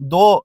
2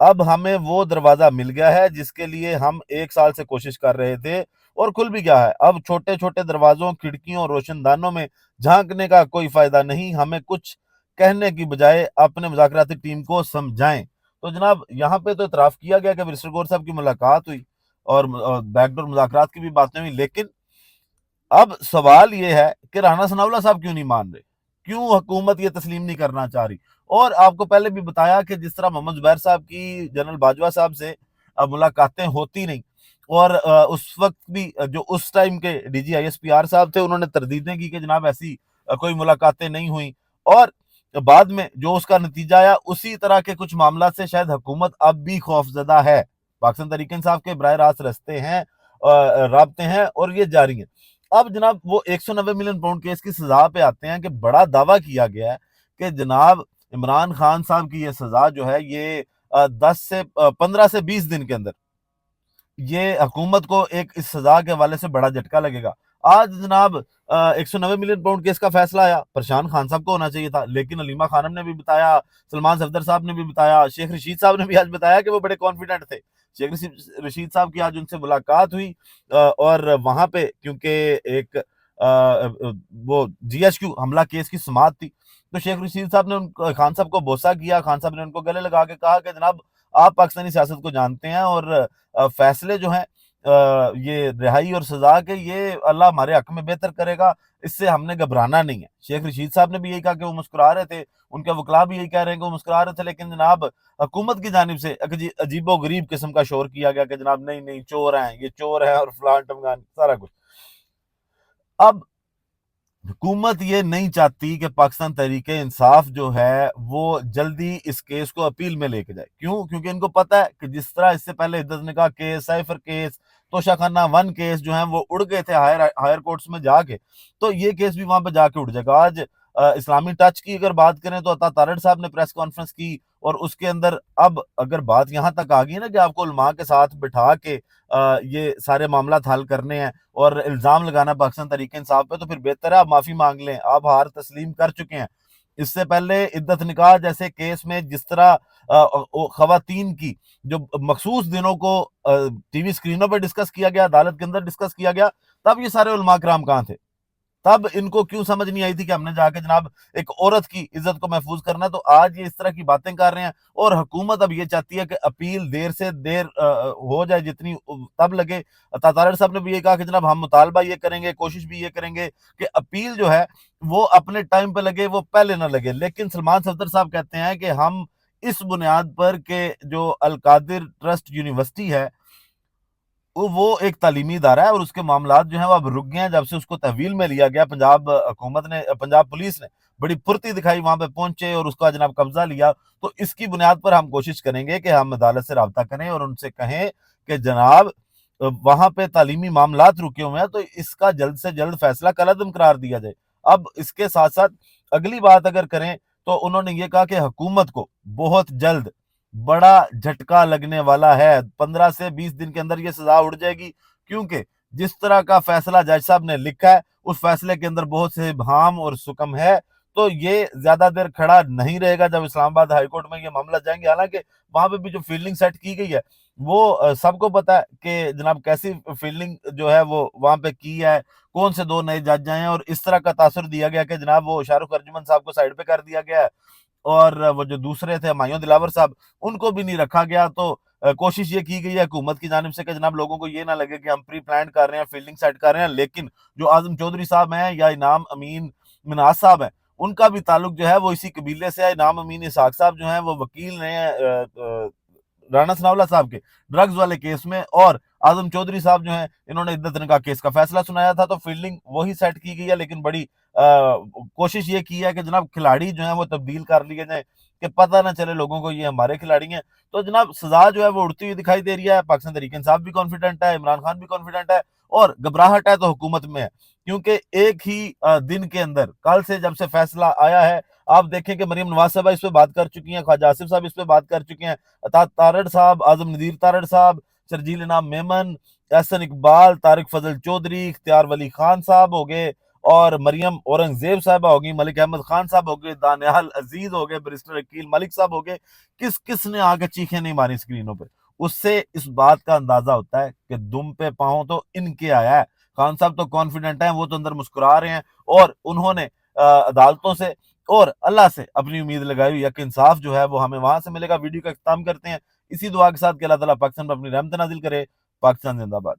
اب ہمیں وہ دروازہ مل گیا ہے جس کے لیے ہم 1 سال سے کوشش کر رہے تھے اور کھل بھی گیا ہے۔ اب چھوٹے چھوٹے دروازوں، کھڑکیوں اور روشن دانوں میں جھانکنے کا کوئی فائدہ نہیں، ہمیں کچھ کہنے کی بجائے اپنے مذاکراتی ٹیم کو سمجھائیں۔ تو جناب یہاں پہ تو اعتراف کیا گیا کہ برسٹر گور صاحب کی ملاقات ہوئی اور بیک ڈور مذاکرات کی بھی باتیں ہوئی، لیکن اب سوال یہ ہے کہ رانا ثناء اللہ صاحب کیوں نہیں مان رہے، کیوں حکومت یہ تسلیم نہیں کرنا چاہ رہی؟ اور آپ کو پہلے بھی بتایا کہ جس طرح محمد زبیر صاحب کی جنرل باجوہ صاحب سے ملاقاتیں ہوتی نہیں، اور اس وقت بھی جو اس ٹائم کے D G I S P R صاحب تھے انہوں نے تردیدیں کی کہ جناب ایسی کوئی ملاقاتیں نہیں ہوئیں، اور بعد میں جو اس کا نتیجہ آیا اسی طرح کے کچھ معاملات سے شاید حکومت اب بھی خوف زدہ ہے۔ پاکستان تحریک انصاف کے براہ راست رستے ہیں، رابطے ہیں اور یہ جاری ہیں۔ اب جناب وہ 190 ملین پاؤنڈ کیس کی سزا پہ آتے ہیں کہ بڑا دعویٰ کیا گیا ہے کہ جناب عمران خان صاحب کی یہ سزا جو ہے یہ 15 سے 20 دن کے اندر یہ حکومت کو ایک اس سزا کے حوالے سے بڑا جھٹکا لگے گا۔ آج جناب 190 ملین پاؤنڈ کیس کا فیصلہ آیا، پرشان خان صاحب کو ہونا چاہیے تھا، لیکن علیمہ خانم نے بھی بتایا، سلمان صفدر صاحب نے بھی بتایا، شیخ رشید صاحب نے بھی آج بتایا کہ وہ بڑے کانفیڈنٹ تھے۔ شیخ رشید صاحب کی آج ان سے ملاقات ہوئی، اور وہاں پہ کیونکہ ایک وہ جی ایچ کیو حملہ کیس کی سماعت تھی، تو شیخ رشید صاحب نے خان صاحب کو بوسہ کیا، خان صاحب نے ان کو گلے لگا کے کہا کہ جناب آپ پاکستانی سیاست کو جانتے ہیں اور فیصلے جو ہیں یہ رہائی اور سزا کے یہ اللہ ہمارے حق میں بہتر کرے گا، اس سے ہم نے گھبرانا نہیں ہے۔ شیخ رشید صاحب نے بھی یہی کہا کہ وہ مسکرا رہے تھے، ان کے وکلاء بھی یہی کہہ رہے ہیں کہ وہ مسکرا رہے تھے، لیکن جناب حکومت کی جانب سے عجیب و غریب قسم کا شور کیا گیا کہ جناب نہیں نہیں چور ہیں، یہ چور ہیں اور فلان ٹمگان سارا کچھ۔ اب حکومت یہ نہیں چاہتی کہ پاکستان تحریک انصاف جو ہے وہ جلدی اس کیس کو اپیل میں لے کے جائے، کیوں؟ کیونکہ ان کو پتہ ہے کہ جس طرح اس سے پہلے عدت نکاح کیس، سائفر کیس، توشہ خانہ 1 کیس جو ہیں وہ اڑ گئے تھے ہائر کورٹس میں جا کے، تو یہ کیس بھی وہاں پہ جا کے اڑ جائے گا۔ آج اسلامی ٹچ کی اگر بات کریں تو عطا تارڑ صاحب نے پریس کانفرنس کی، اور اس کے اندر اب اگر بات یہاں تک آ گئی نا کہ آپ کو علماء کے ساتھ بٹھا کے یہ سارے معاملات حل کرنے ہیں اور الزام لگانا پاکستان تحریک انصاف پہ، تو پھر بہتر ہے آپ معافی مانگ لیں، آپ ہار تسلیم کر چکے ہیں۔ اس سے پہلے عدت نکاح جیسے کیس میں جس طرح خواتین کی جو مخصوص دنوں کو ٹی وی سکرینوں پہ ڈسکس کیا گیا، عدالت کے اندر ڈسکس کیا گیا، تب یہ سارے علماء کرام کہاں تھے؟ تب ان کو کیوں سمجھ نہیں آئی تھی کہ ہم نے جا کے جناب ایک عورت کی عزت کو محفوظ کرنا ہے؟ تو آج یہ اس طرح کی باتیں کر رہے ہیں، اور حکومت اب یہ چاہتی ہے کہ اپیل دیر سے دیر ہو جائے، جتنی تب لگے۔ عطا تارڑ صاحب نے بھی یہ کہا کہ جناب ہم مطالبہ یہ کریں گے، کوشش بھی یہ کریں گے کہ اپیل جو ہے وہ اپنے ٹائم پہ لگے، وہ پہلے نہ لگے، لیکن سلمان صفدر صاحب کہتے ہیں کہ ہم اس بنیاد پر کہ جو القادر ٹرسٹ یونیورسٹی ہے وہ ایک تعلیمی ادارہ ہے اور اس کے معاملات جو ہیں وہ اب رک گئے ہیں جب سے اس کو تحویل میں لیا گیا۔ پنجاب پولیس نے بڑی پھرتی دکھائی، وہاں پہ پہنچے اور اس کا جناب قبضہ لیا، تو اس کی بنیاد پر ہم کوشش کریں گے کہ ہم عدالت سے رابطہ کریں اور ان سے کہیں کہ جناب وہاں پہ تعلیمی معاملات رکے ہوئے ہیں، تو اس کا جلد سے جلد فیصلہ کالعدم قرار دیا جائے۔ اب اس کے ساتھ ساتھ اگلی بات اگر کریں تو انہوں نے یہ کہا کہ حکومت کو بہت جلد بڑا جھٹکا لگنے والا ہے، 15 سے 20 دن کے اندر یہ سزا اڑ جائے گی، کیونکہ جس طرح کا فیصلہ جج صاحب نے لکھا ہے اس فیصلے کے اندر بہت سے ابہام اور سکم ہے، تو یہ زیادہ دیر کھڑا نہیں رہے گا۔ جب اسلام آباد ہائی کورٹ میں یہ معاملہ جائیں گے، حالانکہ وہاں پہ بھی جو فیلڈنگ سیٹ کی گئی ہے وہ سب کو پتا ہے کہ جناب کیسی فیلڈنگ جو ہے وہ وہاں پہ کی ہے، کون سے 2 نئے جج آئے ہیں، اور اس طرح کا تاثر دیا گیا کہ جناب وہ شاہ رخ ارجمن صاحب کو سائڈ پہ کر دیا گیا ہے، اور وہ جو دوسرے تھے ہمایوں دلاور صاحب ان کو بھی نہیں رکھا گیا۔ تو کوشش یہ کی گئی ہے حکومت کی جانب سے کہ جناب لوگوں کو یہ نہ لگے کہ ہم پری پلانڈ کر رہے ہیں، فیلڈنگ سیٹ کر رہے ہیں، لیکن جو اعظم چودھری صاحب ہیں یا انعام امین مناز صاحب ہیں ان کا بھی تعلق جو ہے وہ اسی قبیلے سے ہے۔ انعام امین اسحاق صاحب جو ہیں وہ وکیل رہے ہیں رانا ثناء اللہ صاحب کے ڈرگز والے کیس میں، اور اعظم چودھری صاحب جو ہیں انہوں نے عدت نکاح کیس کا فیصلہ سنایا تھا، تو فیلڈنگ وہی سیٹ کی گئی ہے، لیکن بڑی کوشش یہ کی ہے کہ جناب کھلاڑی جو ہیں وہ تبدیل کر لیے جائیں کہ پتہ نہ چلے لوگوں کو یہ ہمارے کھلاڑی ہیں۔ تو جناب سزا جو ہے وہ اڑتی ہوئی دکھائی دے رہی ہے، پاکستان تحریک انصاف بھی کانفیڈنٹ ہے، عمران خان بھی کانفیڈنٹ ہے، اور گھبراہٹ ہے تو حکومت میں ہے، کیونکہ ایک ہی دن کے اندر کل سے جب سے فیصلہ آیا ہے، آپ دیکھیں کہ مریم نواز صاحبہ اس پہ بات کر چکی ہیں، خواجہ آصف صاحب اس پہ بات کر چکے ہیں، عطا تارڑ صاحب، اعظم ندیر تارڑ صاحب، شرجیل انعام میمن، احسن اقبال، طارق فضل چودھری، اختیار ولی خان صاحب ہو گئے، اور مریم اورنگزیب صاحبہ ہو گئی، ملک احمد خان صاحب ہو گئے، دانیال عزیز ہو گئے، بیرسٹر عقیل ملک صاحب ہو گئے، کس کس نے آ کے چیخیں نہیں ماری اسکرینوں پہ. اس سے اس بات کا اندازہ ہوتا ہے کہ دم پہ پاؤں تو ان کے آیا ہے. خان صاحب تو کانفیڈنٹ ہیں، وہ تو اندر مسکرا رہے ہیں، اور انہوں نے عدالتوں سے اور اللہ سے اپنی امید لگائی ہوئی ہے کہ انصاف جو ہے وہ ہمیں وہاں سے ملے گا. ویڈیو کا اختتام کرتے ہیں اسی دعا کے ساتھ کہ اللہ تعالیٰ پاکستان پر اپنی رحمت نازل کرے. پاکستان زندہ باد.